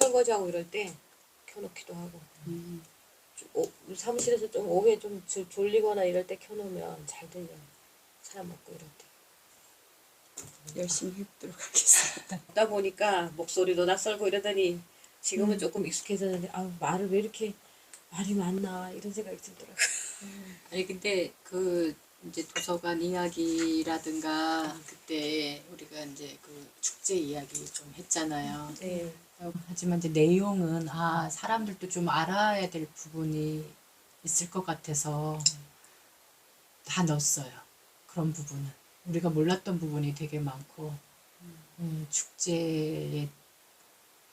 설거지하고 이럴 때 켜놓기도 하고. 사무실에서 좀 오후에 좀 졸리거나 이럴 때 켜놓으면 잘 들려. 사람 없고 이럴 때. 열심히 해보도록 하겠습니다. 듣다 보니까 목소리도 낯설고 이러더니 지금은 조금 익숙해졌는데 말을 왜 이렇게 말이 많나 이런 생각이 들더라고요. 아니 근데 그 이제 도서관 이야기라든가 그때 우리가 이제 그 축제 이야기 좀 했잖아요. 네. 하지만 이제 내용은 사람들도 좀 알아야 될 부분이 있을 것 같아서 다 넣었어요. 그런 부분은 우리가 몰랐던 부분이 되게 많고 축제의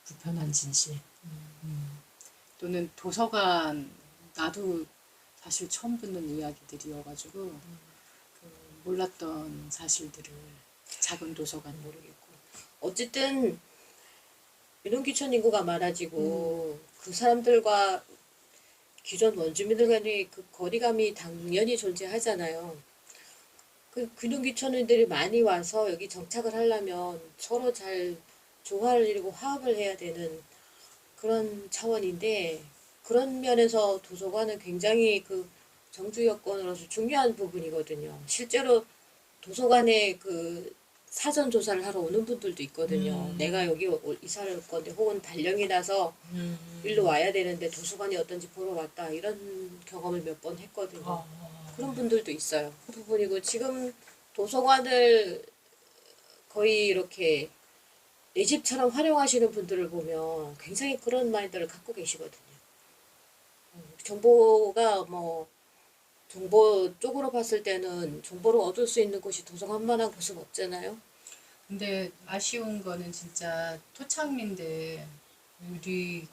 불편한 진실 또는 도서관 나도 사실 처음 듣는 이야기들이어가지고 그 몰랐던 사실들을 작은 도서관 모르겠고 어쨌든 민원귀천 인구가 많아지고 그 사람들과 기존 원주민들 간의 그 거리감이 당연히 존재하잖아요. 그 민원귀천인들이 많이 와서 여기 정착을 하려면 서로 잘 조화를 이루고 화합을 해야 되는 그런 차원인데 그런 면에서 도서관은 굉장히 그 정주 여건으로서 중요한 부분이거든요. 실제로 도서관에 그 사전 조사를 하러 오는 분들도 있거든요. 내가 여기 이사를 올 건데 혹은 발령이 나서 일로 와야 되는데 도서관이 어떤지 보러 왔다 이런 경험을 몇 번 했거든요. 그런 분들도 있어요. 그 부분이고 지금 도서관을 거의 이렇게 내 집처럼 활용하시는 분들을 보면 굉장히 그런 마인드를 갖고 계시거든요. 정보가 정보 쪽으로 봤을 때는 정보를 얻을 수 있는 곳이 도서관만한 곳은 없잖아요. 근데 아쉬운 거는 진짜 토착민들이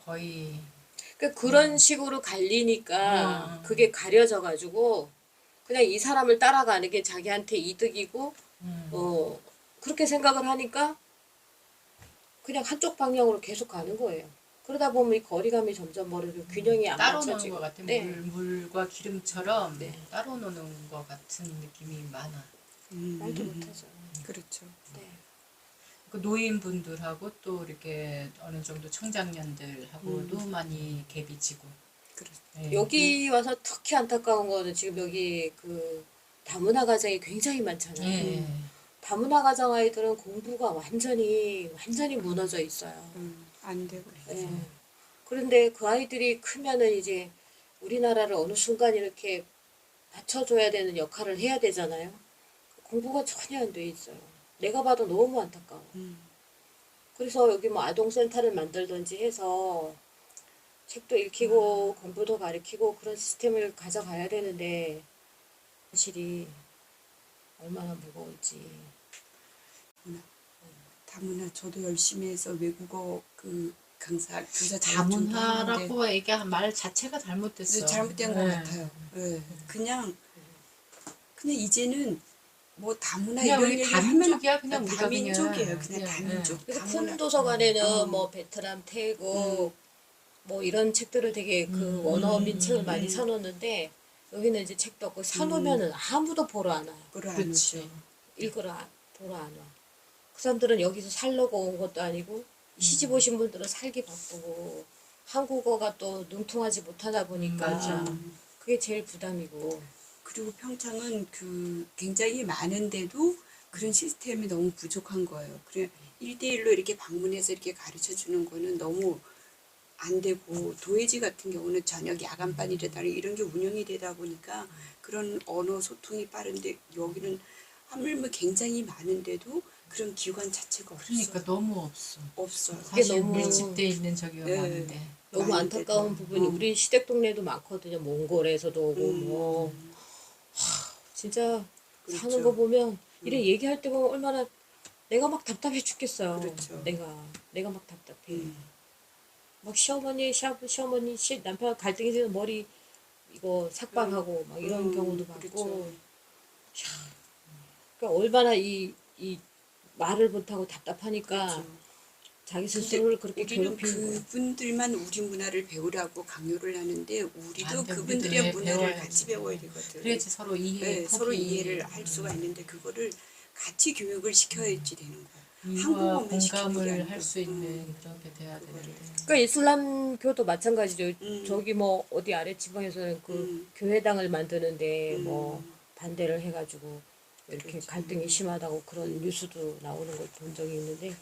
거의 그런 식으로 갈리니까 그게 가려져가지고 그냥 이 사람을 따라가는 게 자기한테 이득이고 그렇게 생각을 하니까 그냥 한쪽 방향으로 계속 가는 거예요. 그러다 보면 이 거리감이 점점 멀어지고 균형이 안 따로 노는 맞춰지고. 것 같아. 네. 물과 기름처럼 네. 따로 노는 것 같은 느낌이 많아. 말도 못하죠. 그렇죠. 네. 그 노인분들하고 또 이렇게 어느 정도 청장년들하고도 많이 갭이 지고. 그렇죠. 네. 여기 와서 특히 안타까운 거는 지금 여기 그 다문화 가정이 굉장히 많잖아요. 네. 다문화 가정 아이들은 공부가 완전히 무너져 있어요. 안 되고. 예. 그런데 그 아이들이 크면은 이제 우리나라를 어느 순간 이렇게 받쳐줘야 되는 역할을 해야 되잖아요. 공부가 전혀 안 돼 있어요. 내가 봐도 너무 안타까워. 그래서 여기 뭐 아동센터를 만들든지 해서 책도 읽히고 공부도 가르치고 그런 시스템을 가져가야 되는데 현실이 얼마나 무거울지. 다문화 저도 열심히 해서 외국어 그 강사 교사 다문화라고 얘기한 말 자체가 잘못됐어. 잘못된 것 같아요. 네. 그냥 이제는 뭐 다문화 그냥 이런 우리 얘기 하면 다민족이야. 그냥 우리가 다민족이에요. 그냥. 그냥 다민족. 그래서 다문화. 큰 도서관에는 뭐 베트남, 태국 뭐 이런 책들을 되게 그 원어민 책을 많이 사놓는데 여기는 이제 책도 없고 사놓으면은 아무도 보러 안 와요. 그걸 안 그렇지. 오죠. 보러 안 와. 그 사람들은 여기서 살려고 온 것도 아니고 시집 오신 분들은 살기 바쁘고 한국어가 또 능통하지 못하다 보니까 맞아. 그게 제일 부담이고. 그리고 평창은 그 굉장히 많은데도 그런 시스템이 너무 부족한 거예요. 그래 1대1로 이렇게 방문해서 이렇게 가르쳐 주는 거는 너무 안 되고 도예지 같은 경우는 저녁 야간반이라든가 이런 게 운영이 되다 보니까 그런 언어 소통이 빠른데 여기는 하물며 굉장히 많은데도 그런 기관 자체가 없어요. 그러니까 너무 없어. 없어요. 사실 너무- 밀집돼 있는 저기가 네. 많은데. 너무 많은데도. 안타까운 부분이 우리 시댁 동네도 많거든요. 몽골에서도 오고 뭐 진짜 그렇죠. 사는 거 보면 이래 얘기할 때 보면 얼마나 내가 막 답답해 죽겠어요. 그렇죠. 내가 막 답답해. 막 시어머니 남편 갈등이 되는 머리 이거 삭발하고 막 이런 경우도 많고. 그렇죠. 그러니까 얼마나 이 말을 못하고 답답하니까 그렇죠. 자기 스스로를 그렇게 우리는 괴롭히는 거예요. 그분들만 우리 문화를 배우라고 강요를 하는데 우리도 안 돼, 그분들의 우리도 문화를 배워야지. 같이 배워야 되거든. 그래야지 서로 이해, 네, 서로 폭이. 이해를 할 수가 있는데 그거를 같이 교육을 시켜야지 되는 거야. 이와 한국어만 시키는 게 공감을 아니고. 할 수 있는 그렇게 돼야 되는데. 그러니까 이슬람교도 마찬가지죠. 음. 저기 뭐 어디 아래 지방에서는 그 교회당을 만드는데 뭐 반대를 해가지고 이렇게 그렇지. 갈등이 심하다고 그런 뉴스도 나오는 걸 본 적이 있는데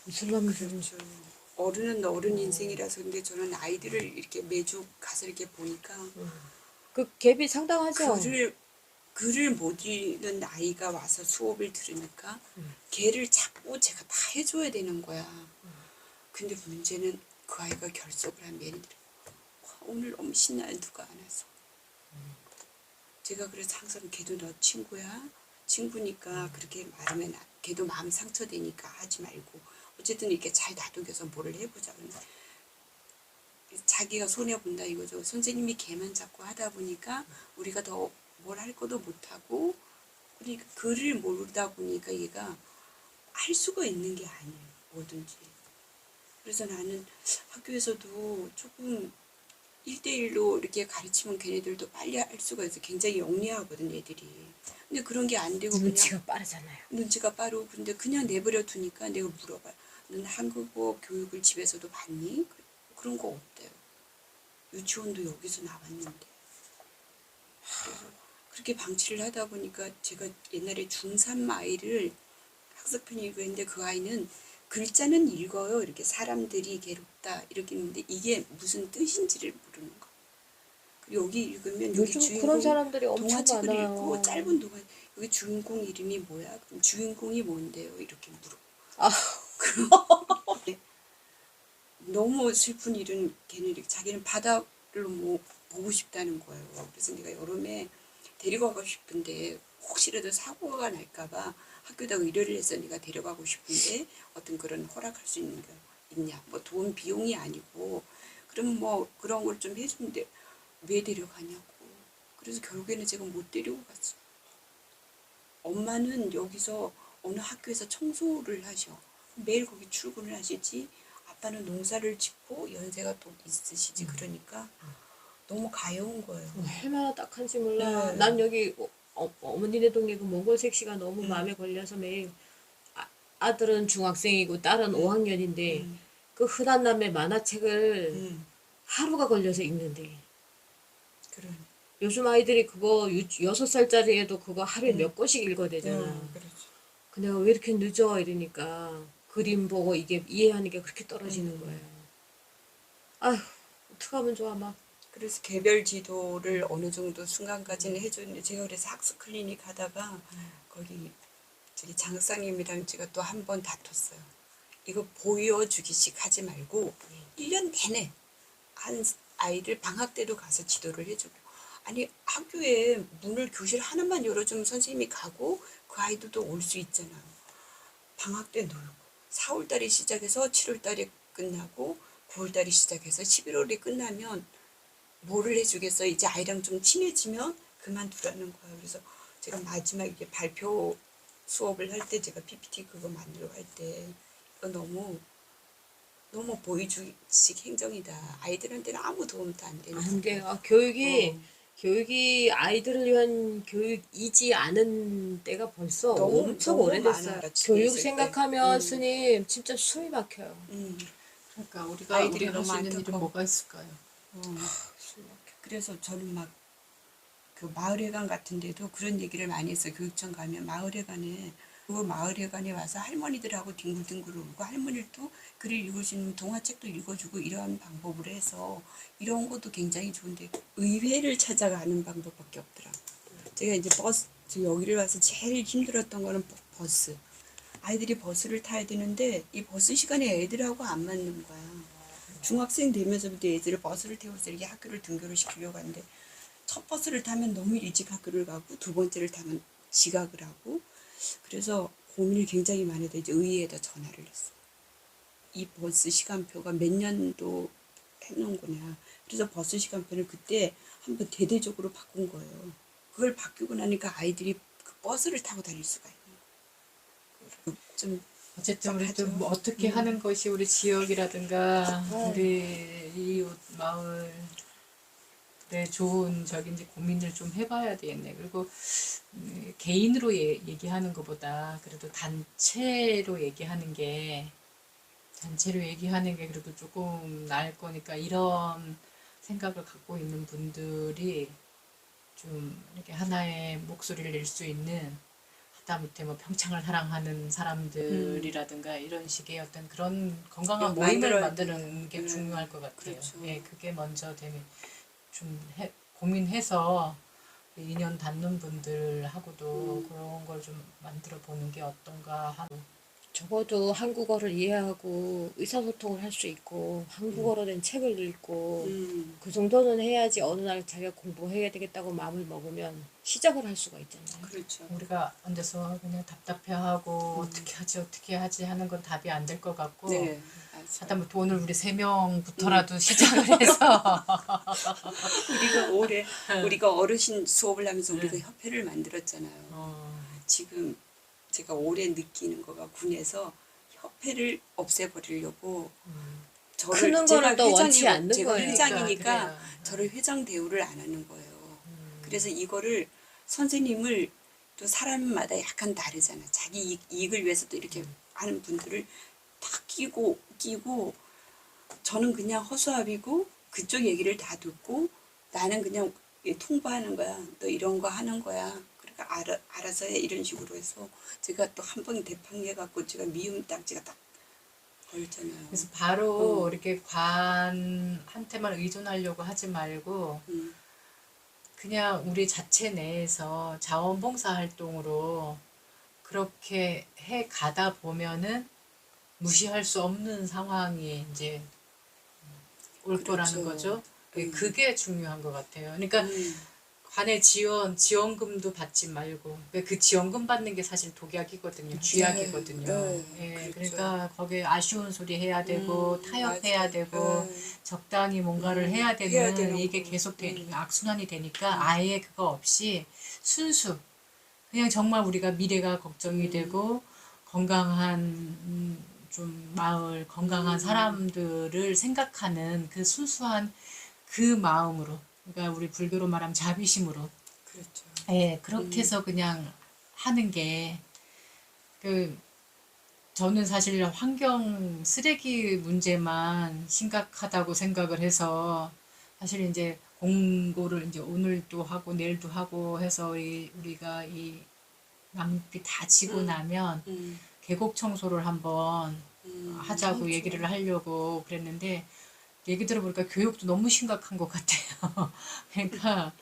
이슬람교는 그렇죠. 어른은 어른 인생이라서 근데 저는 아이들을 이렇게 매주 가서 이렇게 보니까 그 갭이 상당하죠. 글을 못 읽는 아이가 와서 수업을 들으니까 걔를 자꾸 제가 다 해줘야 되는 거야. 근데 문제는 그 아이가 결석을 한 매니들 오늘 너무 신나요 누가 안 와서. 제가 그래서 항상 걔도 너 친구야. 친구니까 그렇게 말하면 걔도 마음 상처되니까 하지 말고 어쨌든 이렇게 잘 다독여서 뭐를 해보자. 자기가 손해본다 이거죠. 선생님이 걔만 자꾸 하다 보니까 우리가 더 뭘 할 것도 못하고 그러니까 글을 모르다 보니까 얘가 할 수가 있는 게 아니에요. 뭐든지. 그래서 나는 학교에서도 조금 1대1로 이렇게 가르치면 걔네들도 빨리 할 수가 있어. 굉장히 영리하거든 애들이. 근데 그런 게 안 되고 그냥 눈치가 빠르잖아요. 눈치가 빠르고 근데 그냥 내버려 두니까 내가 물어봐요. 넌 한국어 교육을 집에서도 받니? 그런 거 없대요. 유치원도 여기서 나왔는데. 그래서 그렇게 방치를 하다 보니까 제가 옛날에 중3 아이를 학습편이고 했는데 그 아이는 글자는 읽어요. 이렇게 사람들이 괴롭다 이렇게 있는데 이게 무슨 뜻인지를 모르는 거. 그리고 여기 읽으면 여기 요즘 주인공 그런 사람들이 엄청 동화책을 많아요. 읽고 짧은 동화 여기 주인공 이름이 뭐야? 그럼 주인공이 뭔데요? 이렇게 물어. 아, 너무 슬픈 일은 걔는 자기는 바다를 뭐 보고 싶다는 거예요. 그래서 내가 여름에 데리고 가고 싶은데 혹시라도 사고가 날까봐 학교다가 의뢰를 해서 내가 데려가고 싶은데 어떤 그런 허락할 수 있는 게 있냐. 뭐 돈 비용이 아니고 그럼 뭐 그런 걸 좀 해주는데 왜 데려가냐고. 그래서 결국에는 제가 못 데리고 갔어요. 엄마는 여기서 어느 학교에서 청소를 하셔. 매일 거기 출근을 하시지. 아빠는 농사를 짓고 연세가 또 있으시지. 그러니까 너무 가여운 거예요. 얼마나 딱한지 몰라. 네. 난 여기 어머니네 동네 그 몽골 색시가 너무 마음에 걸려서 매일 아들은 중학생이고 딸은 5학년인데 그 흔한 남의 만화책을 하루가 걸려서 읽는데 그런. 요즘 아이들이 그거 6살짜리 애도 그거 하루에 몇 권씩 읽어야 되잖아. 그렇죠. 근데 왜 이렇게 늦어 이러니까 그림 보고 이게 이해하는 게 그렇게 떨어지는 거예요. 아휴 어떡하면 좋아 막. 그래서 개별 지도를 어느 정도 순간까지는 해줬는데 제가 그래서 학습 클리닉 하다가 거기 저기 장사님이랑 제가 또 한 번 다퉜어요. 이거 보여주기식 하지 말고 1년 내내 한 아이를 방학 때도 가서 지도를 해주고 아니 학교에 문을 교실 하나만 열어주면 선생님이 가고 그 아이들도 올 수 있잖아요. 방학 때 놀고 4월 달에 시작해서 7월 달에 끝나고 9월 달에 시작해서 11월에 끝나면 뭐를 해주겠어요. 이제 아이랑 좀 친해지면 그만두라는 거예요. 그래서 제가 마지막 이게 발표 수업을 할 때 제가 PPT 그거 만들어 할 때 이거 너무 보여주식 행정이다. 아이들한테는 아무 도움도 안 되는 안 돼. 거고. 교육이 아이들을 위한 교육이지 않은 때가 벌써 너무, 엄청 너무 오래됐어요. 많아요. 교육 있을 때. 생각하면 스님 진짜 숨이 막혀요. 그러니까 우리가 아이들이 우리 할 너무 수 있는 일은 안타까워. 뭐가 있을까요? 숨이 막혀. 그래서 저는 막 그 마을회관 같은 데도 그런 얘기를 많이 했어요. 교육청 가면 마을회관에 그 마을회관에 와서 할머니들하고 뒹굴뒹굴 울고 할머니도 글을 읽을 수 있는 동화책도 읽어주고 이러한 방법으로 해서 이런 것도 굉장히 좋은데 의회를 찾아가는 방법밖에 없더라고요. 제가 이제 여기를 와서 제일 힘들었던 거는 버스. 아이들이 버스를 타야 되는데 이 버스 시간에 애들하고 안 맞는 거야. 중학생 되면서부터 애들을 버스를 태워서 이렇게 학교를 등교를 시키려고 하는데 첫 버스를 타면 너무 일찍 학교를 가고 두 번째를 타면 지각을 하고 그래서 고민이 굉장히 많이 돼 이제 의회에다 전화를 했어요. 이 버스 시간표가 몇 년도 해놓은 거냐. 그래서 버스 시간표를 그때 한번 대대적으로 바꾼 거예요. 그걸 바꾸고 나니까 아이들이 그 버스를 타고 다닐 수가 있는 거예요. 좀 어쨌든 우리 좀 빡하죠. 뭐 어떻게 하는 것이 우리 지역이라든가 우리 이웃 마을 그래 좋은 이제 고민을 좀 해봐야 되겠네. 그리고 개인으로 얘기하는 것보다 그래도 단체로 얘기하는 게 그래도 조금 나을 거니까 이런 생각을 갖고 있는 분들이 좀 이렇게 하나의 목소리를 낼 수 있는 하다못해 뭐 평창을 사랑하는 사람들이라든가 이런 식의 어떤 그런 건강한 모임을 만들어야 만드는 게 돼요. 중요할 것 같아요. 그렇죠. 예, 그게 먼저 되면 좀 고민해서 인연 닿는 분들하고도 그런 걸 좀 만들어 보는 게 어떤가 하고. 적어도 한국어를 이해하고 의사소통을 할 수 있고 한국어로 된 책을 읽고 그 정도는 해야지 어느 날 자기가 공부해야 되겠다고 마음을 먹으면 시작을 할 수가 있잖아요. 그렇죠. 우리가 앉아서 그냥 답답해하고 어떻게 하지 하는 건 답이 안 될 것 같고 네, 맞아요. 하다못해 오늘 우리 3명부터라도 시작을 해서 우리가 어르신 수업을 하면서 우리가 협회를 만들었잖아요. 지금 제가 올해 느끼는 거가 군에서 협회를 없애버리려고 크는 거를 또 원치 않는 제가 거예요. 회장이니까 그래요. 저를 회장 대우를 안 하는 거예요. 그래서 이거를 선생님을 또 사람마다 약간 다르잖아. 자기 이익을 위해서도 이렇게 하는 분들을 다 끼고 저는 그냥 허수아비고 그쪽 얘기를 다 듣고 나는 그냥 통보하는 거야. 너 이런 거 하는 거야. 그러니까 알아서 해. 이런 식으로 해서 제가 또 한 번 대팡해갖고 제가 미움 딱지가 딱 걸렸잖아요. 그래서 바로 이렇게 관한테만 의존하려고 하지 말고 그냥 우리 자체 내에서 자원봉사 활동으로 그렇게 해 가다 보면은 무시할 수 없는 상황이 이제 올 거라는 그렇죠. 거죠. 그게 중요한 것 같아요. 그러니까 관의 지원금도 받지 말고 그 지원금 받는 게 사실 독약이거든요. 쥐약이거든요. 네, 예, 그렇죠. 그러니까 거기에 아쉬운 소리 해야 되고 타협해야 맞아요. 되고 적당히 뭔가를 해야 해야 되는 되는 이게 거. 계속 악순환이 되니까 아예 그거 없이 순수 그냥 정말 우리가 미래가 걱정이 되고 건강한 좀 마을 건강한 사람들을 생각하는 그 순수한 그 마음으로 그러니까 우리 불교로 말하면 자비심으로 그렇죠. 예 그렇게 해서 그냥 하는 게 그 저는 사실 환경 쓰레기 문제만 심각하다고 생각을 해서 사실 이제 공고를 이제 오늘도 하고 내일도 하고 해서 우리가 이 낭비 다 지고 나면 계곡 청소를 한번 하자고 그렇죠. 얘기를 하려고 그랬는데 얘기 들어보니까 교육도 너무 심각한 것 같아요. 그러니까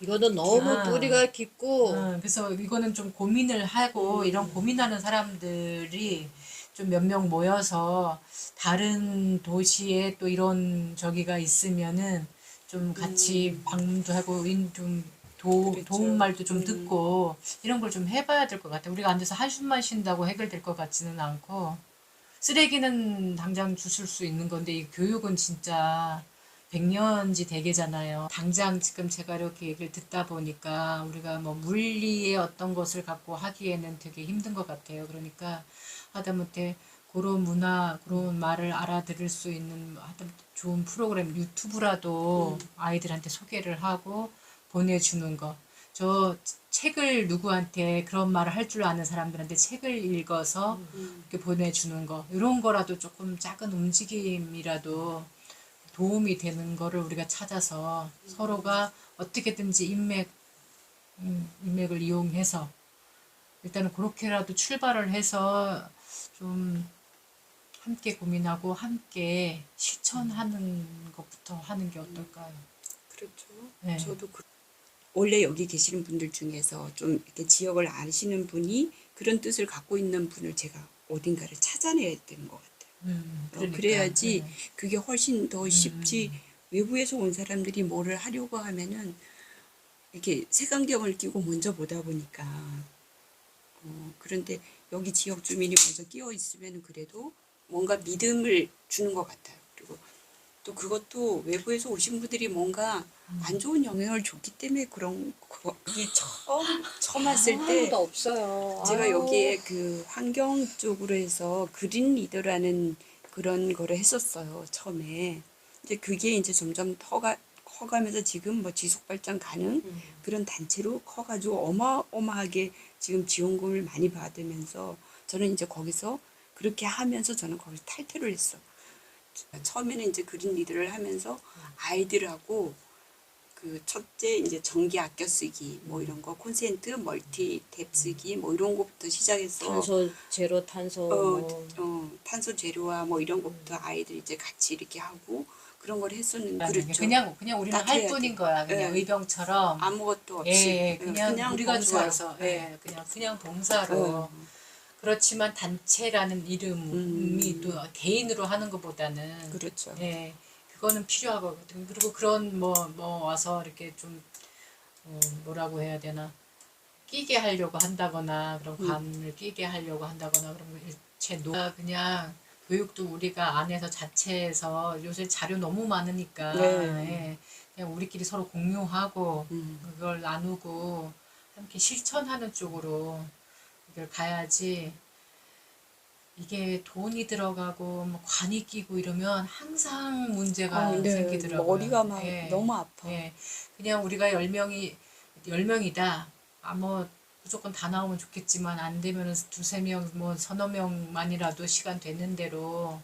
이거는 너무 아, 뿌리가 깊고 그래서 이거는 좀 고민을 하고 이런 고민하는 사람들이 좀 몇 명 모여서 다른 도시에 또 이런 저기가 있으면은 좀 같이 방문도 하고 좀 그렇죠. 도움 말도 좀 듣고 이런 걸 좀 해봐야 될 것 같아요. 우리가 앉아서 한숨만 쉰다고 해결될 것 같지는 않고 쓰레기는 당장 주술 수 있는 건데 이 교육은 진짜 백년지 대계잖아요. 당장 지금 제가 이렇게 얘기를 듣다 보니까 우리가 뭐 물리의 어떤 것을 갖고 하기에는 되게 힘든 것 같아요. 그러니까 하다못해 그런 문화, 그런 말을 알아들을 수 있는 하다못해 좋은 프로그램 유튜브라도 아이들한테 소개를 하고 보내주는 거. 저 책을 누구한테 그런 말을 할 줄 아는 사람들한테 책을 읽어서 이렇게 보내주는 거. 이런 거라도 조금 작은 움직임이라도 도움이 되는 거를 우리가 찾아서 서로가 어떻게든지 인맥을 이용해서 일단은 그렇게라도 출발을 해서 좀 함께 고민하고 함께 실천하는 것부터 하는 게 어떨까요? 그렇죠. 네. 저도 원래 여기 계시는 분들 중에서 좀 이렇게 지역을 아시는 분이 그런 뜻을 갖고 있는 분을 제가 어딘가를 찾아내야 되는 것 같아요. 그러니까, 그래야지 네. 그게 훨씬 더 쉽지. 외부에서 온 사람들이 뭐를 하려고 하면은 이렇게 색안경을 끼고 먼저 보다 보니까 그런데 여기 지역 주민이 먼저 끼어 있으면 그래도 뭔가 믿음을 주는 것 같아요. 그리고 또 그것도 외부에서 오신 분들이 뭔가 안 좋은 영향을 줬기 때문에 그런 거기 처음 왔을 때 아무도 없어요. 제가 아유. 여기에 그 환경 쪽으로 해서 그린 리더라는 그런 거를 했었어요 처음에. 이제 그게 이제 점점 커가면서 지금 뭐 지속 발전 가능 그런 단체로 커가지고 어마어마하게 지금 지원금을 많이 받으면서 저는 이제 거기서 그렇게 하면서 저는 거기서 탈퇴를 했어. 처음에는 이제 그린 리더를 하면서 아이들하고 그 첫째 이제 전기 아껴 쓰기 뭐 이런 거 콘센트 멀티 탭 쓰기 뭐 이런 것부터 시작해서 탄소 제로 탄소 뭐. 탄소 제로와 뭐 이런 것부터 아이들 이제 같이 이렇게 하고 그런 걸 했었는데 그렇죠. 그렇죠. 그냥 우리는 딱 할 해야 뿐인 돼. 거야. 그냥 예. 의병처럼. 아무것도 없이 예, 그냥 우리가 봉사로. 좋아서, 예, 그냥 봉사로. 그렇지만 단체라는 이름이 또 개인으로 하는 것보다는, 그렇죠. 예, 그거는 필요하거든. 그리고 그런 뭐 와서 이렇게 좀, 뭐라고 해야 되나, 끼게 하려고 한다거나, 그런 감을 끼게 하려고 한다거나, 그런 거 일체 그냥 교육도 우리가 안에서 자체에서 요새 자료 너무 많으니까, 네. 예, 그냥 우리끼리 서로 공유하고, 그걸 나누고, 함께 실천하는 쪽으로 이걸 가야지. 이게 돈이 들어가고 뭐 관이 끼고 이러면 항상 문제가 네. 생기더라고요. 머리가 막 예, 너무 아파. 예. 그냥 우리가 10명이다. 아, 뭐 무조건 다 나오면 좋겠지만 안 되면은 두세 명, 뭐 서너 명만이라도 시간 되는 대로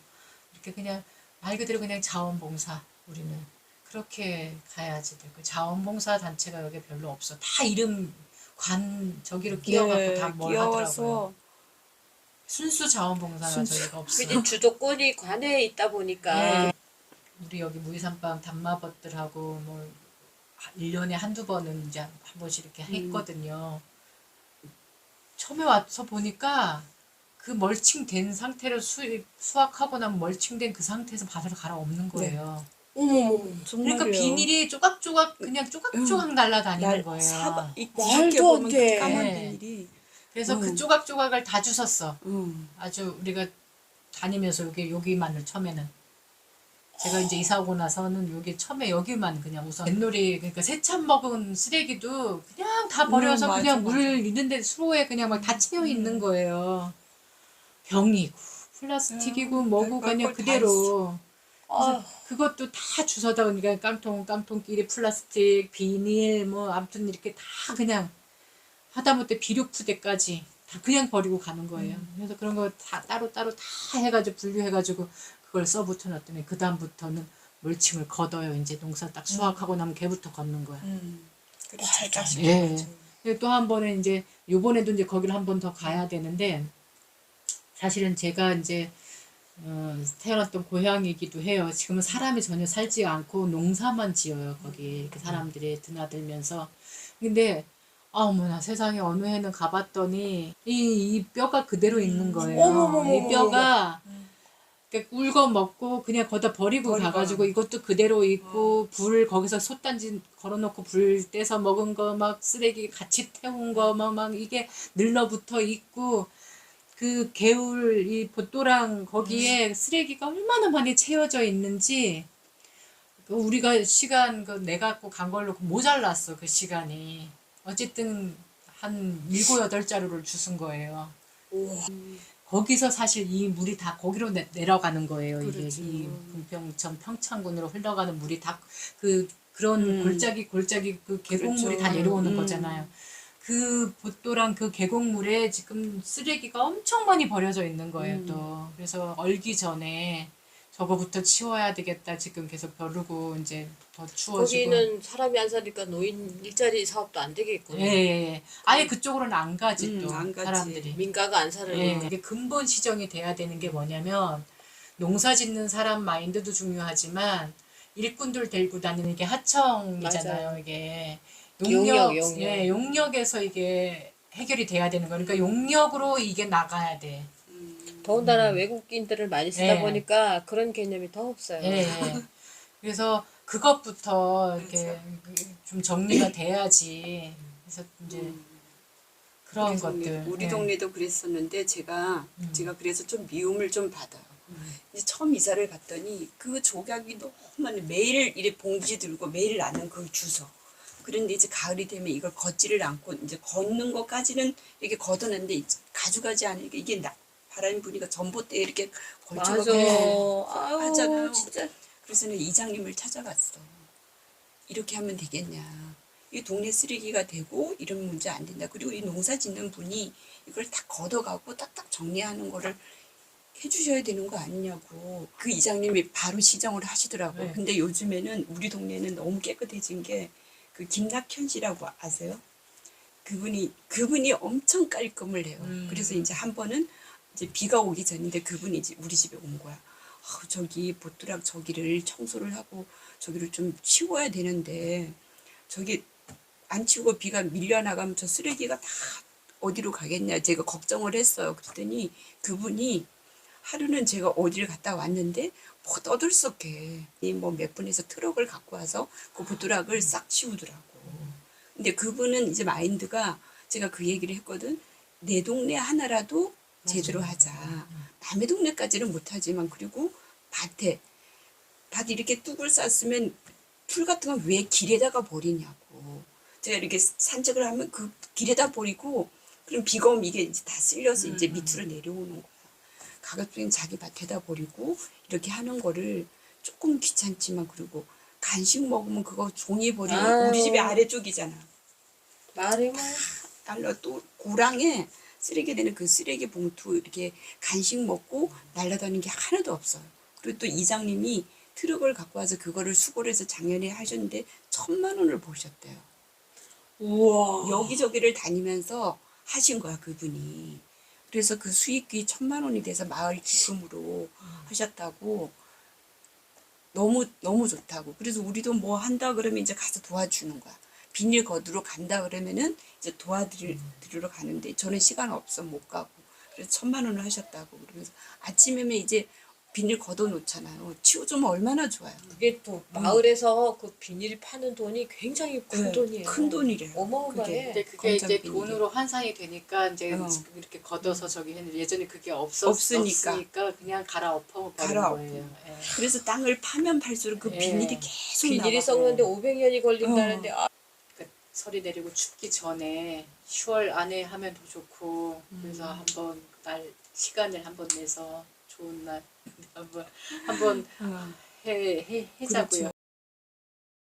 이렇게 그냥 말 그대로 그냥 자원봉사 우리는 그렇게 가야지 될 거예요. 자원봉사 단체가 여기 별로 없어. 다 이름 관 저기로 끼워갖고 다 뭘 하더라고요. 끼워서 순수 자원봉사가 저희가 없어. 그지 주도권이 관에 있다 보니까 예. 우리 여기 무이산방 단마벗들하고 뭐 1년에 한두 번은 이제 한 번씩 이렇게 했거든요. 처음에 와서 보니까 그 멀칭된 상태로 수확하고 나면 멀칭된 그 상태에서 바다로 갈아엎는 거예요. 어머머머 그러니까 비닐이 조각조각 그냥 조각조각 날아다니는 거예요. 이렇게 말도 안 보면 돼. 그 까만 네. 비닐이 그래서 그 조각조각을 다 주웠어. 음. 아주 우리가 다니면서 여기만을 처음에는 제가 이제 이사 오고 나서는 여기 처음에 여기만 그냥 우선 뱃놀이 그러니까 세찬 먹은 쓰레기도 그냥 다 버려서 맞아, 그냥 맞아. 물 있는데 수로에 그냥 막 다 채워 있는 거예요. 병이고 플라스틱이고 뭐고 별걸 그냥 다 그대로. 그래서 아, 그것도 다 주워다 보니까 깡통끼리 플라스틱, 비닐 뭐 아무튼 이렇게 다 그냥 하다못해 비료푸대까지 다 그냥 버리고 가는 거예요. 그래서 그런 거 다 따로따로 다 해가지고 분류해가지고 그걸 써붙여 놨더니 그 다음부터는 멀칭을 걷어요. 이제 농사 딱 수확하고 나면 걔부터 걷는 거야. 그래 잘 예. 또 한 번에 이제 요번에도 이제 거기를 한 번 더 가야 되는데 사실은 제가 이제 태어났던 고향이기도 해요. 지금은 사람이 전혀 살지 않고 농사만 지어요. 거기 이렇게 사람들이 드나들면서. 근데 어머나 세상에 어느 해는 가봤더니 이 뼈가 그대로 있는 거예요. 어머머머머머. 이 뼈가 울거 먹고 그냥 거기다 버리고 가가지고 이것도 그대로 있고 불 거기서 솥단지 걸어놓고 불 떼서 먹은 거 막 쓰레기 같이 태운 거 막 이게 늘러붙어 있고 그 개울 이 봇도랑 거기에 쓰레기가 얼마나 많이 채워져 있는지 그 우리가 시간 그 내갖고 간 걸로 모자랐어 그 시간이 어쨌든 한 7-8자루를 주순 거예요. 거기서 사실 이 물이 다 거기로 내려가는 거예요. 그렇죠. 이게 이 분평천 평창군으로 흘러가는 물이 다 그런 골짜기 그 계곡물이 그렇죠. 다 내려오는 거잖아요. 그 봇도랑 그 계곡물에 지금 쓰레기가 엄청 많이 버려져 있는 거예요. 또 그래서 얼기 전에 저거부터 치워야 되겠다. 지금 계속 벼르고 이제 더 추워지고. 거기는 사람이 안 사니까 노인 일자리 사업도 안 되겠고 예, 예. 아예 그쪽으로는 안 가지 또 안 가지. 사람들이. 민가가 안 살으니까 예, 이게 근본 시정이 돼야 되는 게 뭐냐면 농사 짓는 사람 마인드도 중요하지만 일꾼들 데리고 다니는 게 하청이잖아요. 맞아요. 이게 용역. 예, 용역에서 이게 해결이 돼야 되는 거니까 용역으로 이게 나가야 돼. 더군다나 외국인들을 많이 쓰다 예. 보니까 그런 개념이 더 없어요. 예, 예. 그래서 그것부터 이렇게 좀 정리가 돼야지. 그래서 이제 그런 것들. 우리 예. 동네도 그랬었는데 제가 그래서 좀 미움을 좀 받아요. 이제 처음 이사를 갔더니 그 조각이 너무 많이 매일 이래 봉지 들고 매일 나는 그걸 주워. 그런데 이제 가을이 되면 이걸 걷지를 않고 이제 걷는 것까지는 이렇게 걷어냈는데 가져가지 않으니까 이게 바람이 부니까 전봇대에 이렇게 맞아. 걸쳐가지고 아유 하잖아요. 진짜. 그래서 이장님을 찾아갔어. 이렇게 하면 되겠냐. 이 동네 쓰레기가 되고 이런 문제 안 된다. 그리고 이 농사 짓는 분이 이걸 다 걷어가고 딱딱 정리하는 거를 해주셔야 되는 거 아니냐고. 그 이장님이 바로 시정을 하시더라고요. 네. 근데 요즘에는 우리 동네는 너무 깨끗해진 게 그 김낙현 씨라고 아세요? 그분이 엄청 깔끔을 해요. 그래서 이제 한 번은 이제 비가 오기 전인데 그분이 이제 우리 집에 온 거야. 저기 보뚜락 저기를 청소를 하고 저기를 좀 치워야 되는데 저기 안 치우고 비가 밀려나가면 저 쓰레기가 다 어디로 가겠냐. 제가 걱정을 했어요. 그랬더니 그분이 하루는 제가 어디를 갔다 왔는데 뭐 떠들썩해. 뭐 몇 분에서 트럭을 갖고 와서 그 보뚜락을 싹 치우더라고. 근데 그분은 이제 마인드가 제가 그 얘기를 했거든. 내 동네 하나라도 제대로 하자. 남의 동네까지는 못하지만 그리고 밭 이렇게 뚝을 쌌으면 풀 같은 건 왜 길에다가 버리냐고. 제가 이렇게 산책을 하면 그 길에다 버리고 그럼 비가 오면 이게 이제 다 쓸려서 이제 밑으로 내려오는 거야. 가급적이면 자기 밭에다 버리고 이렇게 하는 거를 조금 귀찮지만 그리고 간식 먹으면 그거 종이 버리고 아유. 우리 집이 아래쪽이잖아. 말이 뭐. 달러 또 고랑에 쓰레기 되는 그 쓰레기 봉투 이렇게 간식 먹고 날라다니는 게 하나도 없어요. 그리고 또 이장님이 트럭을 갖고 와서 그거를 수거를 해서 작년에 하셨는데 1,000만 원을 버셨대요. 우와. 여기저기를 다니면서 하신 거야 그분이. 그래서 그 수익이 1,000만 원이 돼서 마을 기금으로 하셨다고. 너무 좋다고. 그래서 우리도 뭐 한다 그러면 이제 가서 도와주는 거야. 비닐 거두러 간다 그러면은 이제 도와드리러 가는데 저는 시간 없어 못 가고. 그래서 1,000만 원을 하셨다고. 그러면서 아침에면 이제 비닐 걷어 놓잖아요. 치워주면 얼마나 좋아요. 그게 또 마을에서 그 비닐 파는 돈이 굉장히 큰 네, 돈이에요. 큰 돈이래요. 어마어마해. 근데 그게 이제 건장 비닐이. 돈으로 환산이 되니까 이제 어. 이렇게 걷어서 저기 했는데 예전에 그게 없으니까. 없으니까 그냥 갈아엎어 버린 갈아엎어. 거예요. 예. 그래서 땅을 파면 팔수록 그 예. 비닐이 계속 비닐이 나가고. 썩는데 500년이 걸린다는데 그러니까 설이 내리고 춥기 전에 10월 안에 하면 더 좋고 그래서 한번 날 시간을 한번 내서 좋은 날 한번 어. 해자고요. 그렇죠.